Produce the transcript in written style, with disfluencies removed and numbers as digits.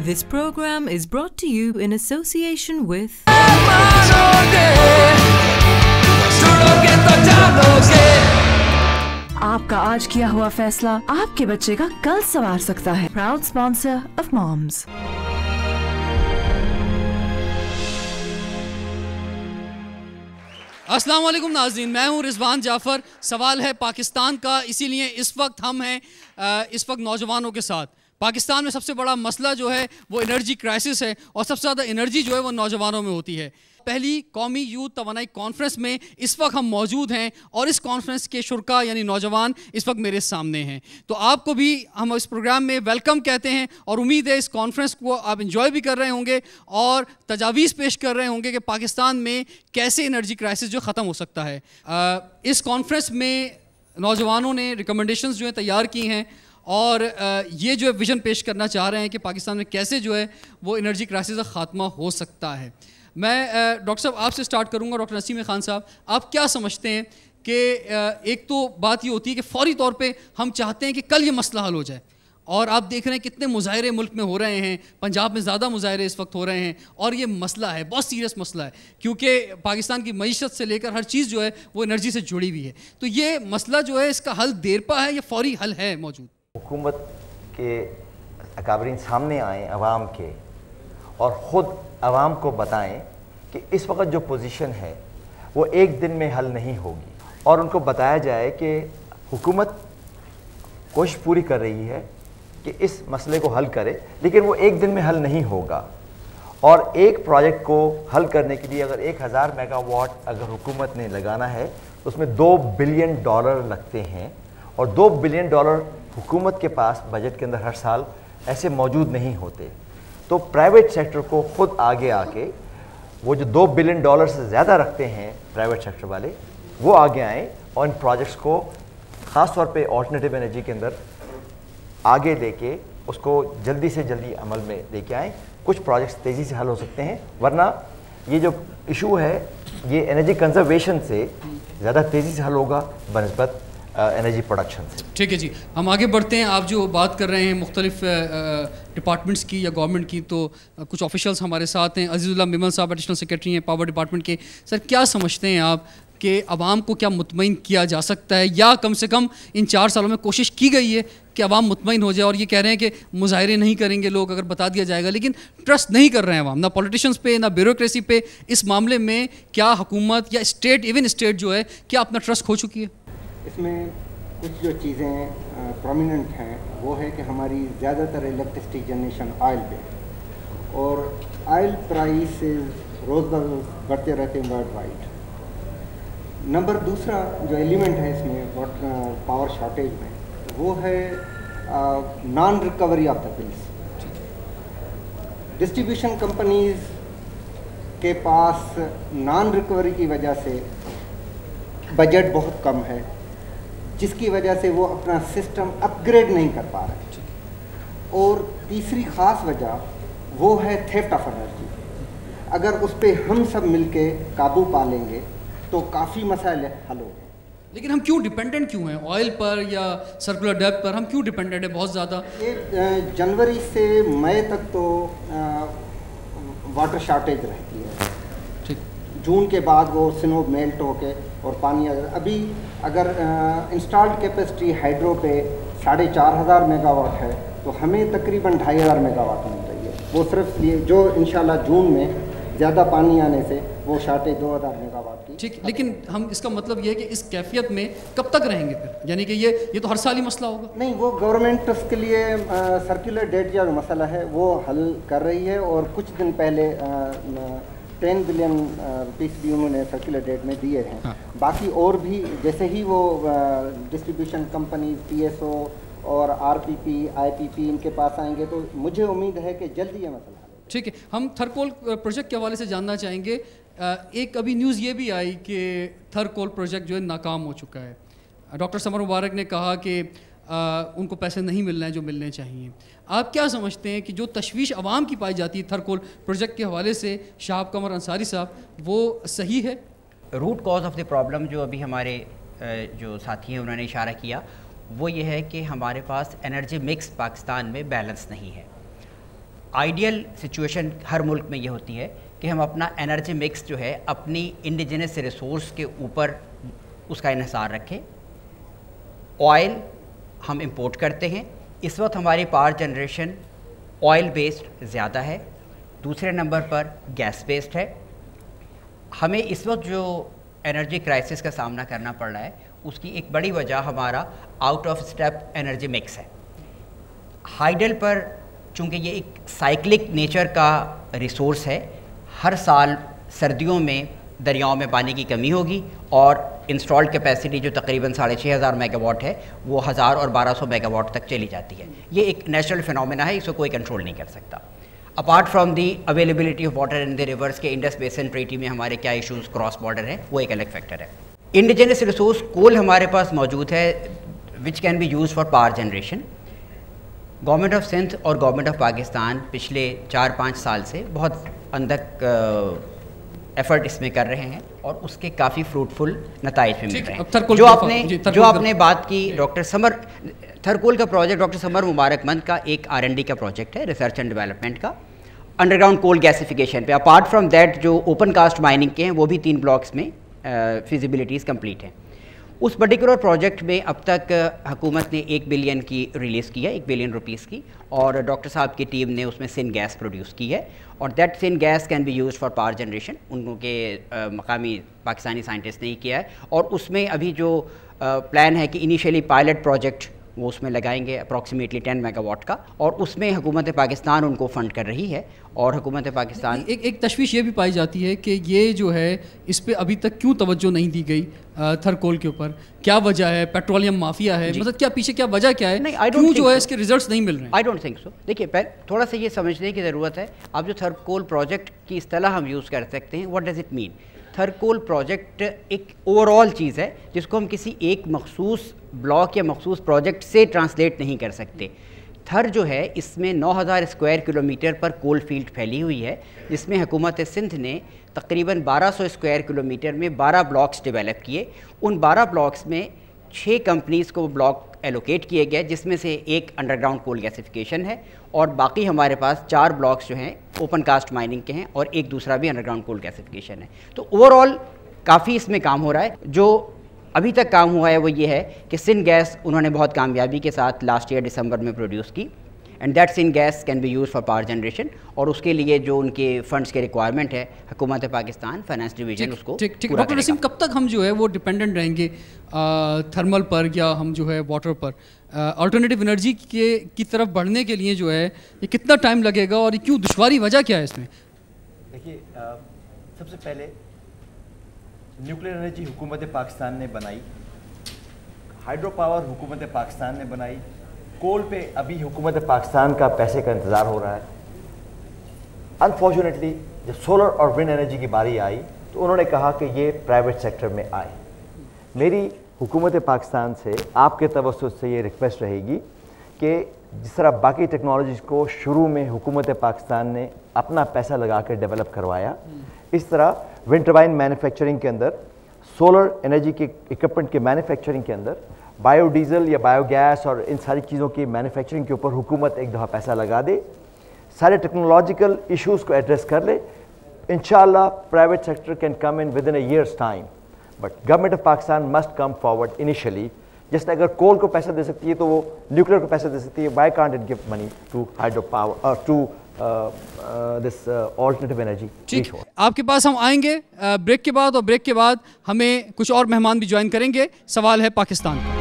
This program is brought to you in association with आपका आज किया हुआ फैसला आपके बच्चे का कल संवार सकता है। Proud sponsor of Moms। अस्सलाम वालेकुम नाज़रीन, मैं हूँ रिजवान जाफ़र। सवाल है पाकिस्तान का, इसीलिए इस वक्त हम हैं इस वक्त नौजवानों के साथ। पाकिस्तान में सबसे बड़ा मसला जो है वो एनर्जी क्राइसिस है और सबसे ज़्यादा एनर्जी जो है वो नौजवानों में होती है। पहली कौमी यूथ तवानाई कॉन्फ्रेंस में इस वक्त हम मौजूद हैं और इस कॉन्फ्रेंस के शुरा यानी नौजवान इस वक्त मेरे सामने हैं। तो आपको भी हम इस प्रोग्राम में वेलकम कहते हैं और उम्मीद है इस कॉन्फ्रेंस को आप इंजॉय भी कर रहे होंगे और तजावीज़ पेश कर रहे होंगे कि पाकिस्तान में कैसे एनर्जी क्राइसिस जो ख़त्म हो सकता है। इस कॉन्फ्रेंस में नौजवानों ने रिकमेंडेशंस जो है तैयार की हैं और ये जो है विज़न पेश करना चाह रहे हैं कि पाकिस्तान में कैसे जो है वो एनर्जी क्राइसिस का ख़ात्मा हो सकता है। मैं डॉक्टर साहब आपसे स्टार्ट करूंगा। डॉक्टर नसीम खान साहब, आप क्या समझते हैं कि एक तो बात ये होती है कि फौरी तौर पे हम चाहते हैं कि कल ये मसला हल हो जाए और आप देख रहे हैं कितने मुजाहरे मुल्क में हो रहे हैं, पंजाब में ज़्यादा मुजाहरे इस वक्त हो रहे हैं और ये मसला है, बहुत सीरियस मसला है क्योंकि पाकिस्तान की मईशत से लेकर हर चीज़ जो है वो एनर्जी से जुड़ी हुई है। तो ये मसला जो है इसका हल देरपा है या फौरी हल है मौजूद? हुकूमत के अकाबरीन सामने आएँ अवाम के और ख़ुद अवाम को बताएं कि इस वक्त जो पोजीशन है वो एक दिन में हल नहीं होगी और उनको बताया जाए कि हुकूमत कोशिश पूरी कर रही है कि इस मसले को हल करे, लेकिन वो एक दिन में हल नहीं होगा। और एक प्रोजेक्ट को हल करने के लिए अगर 1000 मेगावाट अगर हुकूमत ने लगाना है तो उसमें $2 बिलियन लगते हैं और $2 बिलियन हुकूमत के पास बजट के अंदर हर साल ऐसे मौजूद नहीं होते। तो प्राइवेट सेक्टर को खुद आगे आके वो जो $2 बिलियन से ज़्यादा रखते हैं प्राइवेट सेक्टर वाले, वो आगे आएँ और इन प्रोजेक्ट्स को ख़ास तौर पे ऑल्टरनेटिव एनर्जी के अंदर आगे लेके उसको जल्दी से जल्दी अमल में लेके आएँ। कुछ प्रोजेक्ट्स तेज़ी से हल हो सकते हैं, वरना ये जो इशू है ये एनर्जी कंजर्वेशन से ज़्यादा तेज़ी से हल होगा बनिस्बत एनर्जी प्रोडक्शन से। ठीक है जी, हम आगे बढ़ते हैं। आप जो बात कर रहे हैं मुख्तलिफ डिपार्टमेंट्स की या गवर्नमेंट की, तो कुछ ऑफिशियल्स हमारे साथ हैं। अजीज़ुल्लाह मिमल साहब एडिशनल सेक्रेटरी हैं पावर डिपार्टमेंट के। सर, क्या समझते हैं आप कि आवाम को क्या मुतमईन किया जा सकता है या कम से कम इन 4 सालों में कोशिश की गई है कि आवाम मुतमईन हो जाए? और ये कह रहे हैं कि मुजाहरे नहीं करेंगे लोग अगर बता दिया जाएगा, लेकिन ट्रस्ट नहीं कर रहे हैं आवाम, ना पॉलिटिशियंस पे ना ब्यूरोक्रेसी पे। इस मामले में क्या हुकूमत या स्टेट, इवन स्टेट जो है, क्या अपना ट्रस्ट खो चुकी है? इसमें कुछ जो चीज़ें प्रोमिनेंट हैं वो है कि हमारी ज़्यादातर इलेक्ट्रिसिटी जनरेशन ऑयल पे, और ऑयल प्राइस रोज़ बरोज़ बढ़ते रहते हैं वर्ल्ड वाइड। नंबर दूसरा जो एलिमेंट है इसमें पावर शॉर्टेज में, वो है non recovery of the bills. Distribution companies के पास नॉन रिकवरी की वजह से बजट बहुत कम है, जिसकी वजह से वो अपना सिस्टम अपग्रेड नहीं कर पा रहे। और तीसरी ख़ास वजह वो है थेफ्ट ऑफ एनर्जी। अगर उस पर हम सब मिलके काबू पा लेंगे तो काफ़ी मसाइल हल हो गए। लेकिन हम क्यों डिपेंडेंट क्यों हैं ऑयल पर या सर्कुलर डेप्थ पर? हम क्यों डिपेंडेंट है बहुत ज़्यादा? ये जनवरी से मई तक तो वाटर शॉर्टेज रहती है। जून के बाद वो स्नो मेल्ट होके और पानी अभी अगर इंस्टॉल्ड कैपेसिटी हाइड्रो पे 4500 मेगावाट है तो हमें तकरीबन 2500 मेगावाट मिल रही है। वो सिर्फ लिए जो इंशाल्लाह जून में ज़्यादा पानी आने से वो शॉर्टेज 2000 मेगावाट की। ठीक, लेकिन हम इसका मतलब ये है कि इस कैफियत में कब तक रहेंगे फिर? यानी कि ये तो हर साल ही मसला होगा? नहीं, वो गवर्नमेंट उसके लिए सर्कुलर डेट जो मसला है वो हल कर रही है और कुछ दिन पहले 10 बिलियन रुपीस भी उन्होंने सर्कुलर डेट में दिए हैं। हाँ। बाकी और भी जैसे ही वो डिस्ट्रीब्यूशन कंपनी PSO और RPP IPP इनके पास आएंगे तो मुझे उम्मीद है कि जल्दी ये मसला हल होगा। ठीक है, हम थरकोल प्रोजेक्ट के हवाले से जानना चाहेंगे। एक अभी न्यूज़ ये भी आई कि थरकोल प्रोजेक्ट जो है नाकाम हो चुका है। डॉक्टर समर मुबारक ने कहा कि उनको पैसे नहीं मिल रहे हैं जो मिलने चाहिए। आप क्या समझते हैं कि जो तशवीश अवाम की पाई जाती है थरकोल प्रोजेक्ट के हवाले से, शाहब कमर अंसारी साहब, वो सही है? Root cause of the problem जो अभी हमारे जो साथी हैं उन्होंने इशारा किया वो ये है कि हमारे पास एनर्जी मिक्स पाकिस्तान में बैलेंस नहीं है। आइडियल सिचुएशन हर मुल्क में ये होती है कि हम अपना एनर्जी मिक्स जो है अपनी इंडिजिनस रिसोर्स के ऊपर उसका इन्हिसार रखें। ऑयल हम इंपोर्ट करते हैं, इस वक्त हमारी पावर जनरेशन ऑयल बेस्ड ज़्यादा है। दूसरे नंबर पर गैस बेस्ड है। हमें इस वक्त जो एनर्जी क्राइसिस का सामना करना पड़ रहा है उसकी एक बड़ी वजह हमारा out of step energy mix है। हाइडल पर चूँकि ये एक साइक्लिक नेचर का रिसोर्स है, हर साल सर्दियों में दरियाओं में पानी की कमी होगी और इंस्टॉल्ड कैपेसिटी जो तकरीबन 6500 मेगावाट है वो 1000 और 1200 मेगावाट तक चली जाती है। ये एक नेचुरल फिनोमेना है, इसको कोई कंट्रोल नहीं कर सकता। Apart from the availability of water in the reverse के इंडस बेसिन ट्रीटी में हमारे क्या इश्यूज क्रॉस बॉर्डर हैं, वो एक अलग फैक्टर है। इंडिजिनस रिसोर्स कोल हमारे पास मौजूद है which can be use for power generation. Government of Sindh और गवर्नमेंट ऑफ पाकिस्तान पिछले 4-5 साल से बहुत अंधक एफर्ट इसमें कर रहे हैं और उसके काफ़ी फ्रूटफुल नताइज भी मिल रहे हैं। जो आपने बात की डॉक्टर समर थरकोल का प्रोजेक्ट, डॉक्टर समर मुबारकमंद का एक R&D का प्रोजेक्ट है, रिसर्च एंड डेवलपमेंट का, अंडरग्राउंड कोल गैसिफिकेशन पे। अपार्ट फ्रॉम दैट जो ओपन कास्ट माइनिंग के हैं वो भी 3 ब्लॉक्स में फिजिबिलिटीज़ कंप्लीट हैं। उस पर्टिकुलर प्रोजेक्ट में अब तक हुकूमत ने 1 बिलियन की रिलीज़ की है, 1 बिलियन रुपीज़ की, और डॉक्टर साहब की टीम ने उसमें सिन गैस प्रोड्यूस की है और that syn gas can be use for power generation. उनके मकामी पाकिस्तानी साइंटिस्ट ने ही किया है और उसमें अभी जो प्लान है कि इनिशियली पायलट प्रोजेक्ट वो उसमें लगाएंगे अप्रॉक्सीमेटली 10 मेगावाट का, और उसमें हुकूमत पाकिस्तान उनको फंड कर रही है। और हुकूमत पाकिस्तान एक तशवीश ये भी पाई जाती है कि ये जो है इस पे अभी तक क्यों तवज्जो नहीं दी गई थरकोल के ऊपर, क्या वजह है? पेट्रोलियम माफिया है, मतलब क्या पीछे क्या वजह क्या है? क्यों जो है इसके रिजल्ट्स नहीं मिल रहे हैं? I don't think so. देखिए थोड़ा सा ये समझने की ज़रूरत है। अब जो थरकोल प्रोजेक्ट की इस्तेलाह हम यूज़ कर सकते हैं, what does it mean? Thar coal project एक ओवरऑल चीज़ है जिसको हम किसी एक मखसूस ब्लॉक या मखसूस प्रोजेक्ट से ट्रांसलेट नहीं कर सकते। थर जो है इसमें 9000 स्क्वायर किलोमीटर पर कोल फील्ड फैली हुई है, जिसमें हुकूमत सिंध ने तकरीबन 1200 स्क्वायर किलोमीटर में 12 ब्लॉक्स डेवलप किए। उन 12 ब्लॉक्स में 6 कंपनीज़ को ब्लॉक एलोकेट किए गए, जिसमें से एक अंडरग्राउंड कोल गैसिफिकेशन है और बाकी हमारे पास 4 ब्लॉक्स जो हैं ओपन कास्ट माइनिंग के हैं और एक दूसरा भी अंडरग्राउंड कोल गैसिफिकेशन है। तो ओवरऑल काफ़ी इसमें काम हो रहा है। जो अभी तक काम हुआ है वो ये है कि सिन गैस उन्होंने बहुत कामयाबी के साथ लास्ट ईयर दिसंबर में प्रोड्यूस की, and that syn gas can be use for power generation, और उसके लिए जो उनके फंड्स के रिक्वायरमेंट है हुकूमत पाकिस्तान फाइनेंस डिवीजन उसको ठीक। डॉक्टर नसीम, कब तक हम जो है वो डिपेंडेंट रहेंगे थर्मल पर या हम जो है वाटर पर? अल्टरनेटिव एनर्जी की तरफ बढ़ने के लिए जो है ये कितना टाइम लगेगा और ये क्यों दुश्वारी, वजह क्या है इसमें? देखिए, सबसे पहले न्यूक्लियर एनर्जी हुकूमत पाकिस्तान ने बनाई, हाइड्रो पावर हुकूमत पाकिस्तान ने बनाई, कोल पे अभी हुकूमत पाकिस्तान का पैसे का इंतज़ार हो रहा है। अनफॉर्चुनेटली जब सोलर और विंड एनर्जी की बारी आई तो उन्होंने कहा कि ये प्राइवेट सेक्टर में आए। मेरी हुकूमत पाकिस्तान से आपके तवज्जुह से ये रिक्वेस्ट रहेगी कि जिस तरह बाकी टेक्नोलॉजीज़ को शुरू में हुकूमत पाकिस्तान ने अपना पैसा लगा कर डेवलप करवाया, इस तरह विंड टर्बाइन मैन्युफैक्चरिंग के अंदर, सोलर एनर्जी के इक्विपमेंट के मैन्युफैक्चरिंग के अंदर, बायोडीज़ल या बायोगैस और इन सारी चीज़ों की मैन्युफैक्चरिंग के ऊपर हुकूमत एक दफ़ा पैसा लगा दे, सारे टेक्नोलॉजिकल इश्यूज़ को एड्रेस कर ले, इंशाअल्लाह private sector can come in with in a years time. But government of Pakistan must come forward initially. जैसे अगर कोल को पैसा दे सकती है तो वो न्यूक्लियर को पैसा दे सकती है, why can't it give money to hydro power to this alternative energy? ठीक, आपके पास हम आएंगे ब्रेक के बाद, और ब्रेक के बाद हमें कुछ और मेहमान भी ज्वाइन करेंगे। सवाल है पाकिस्तान का।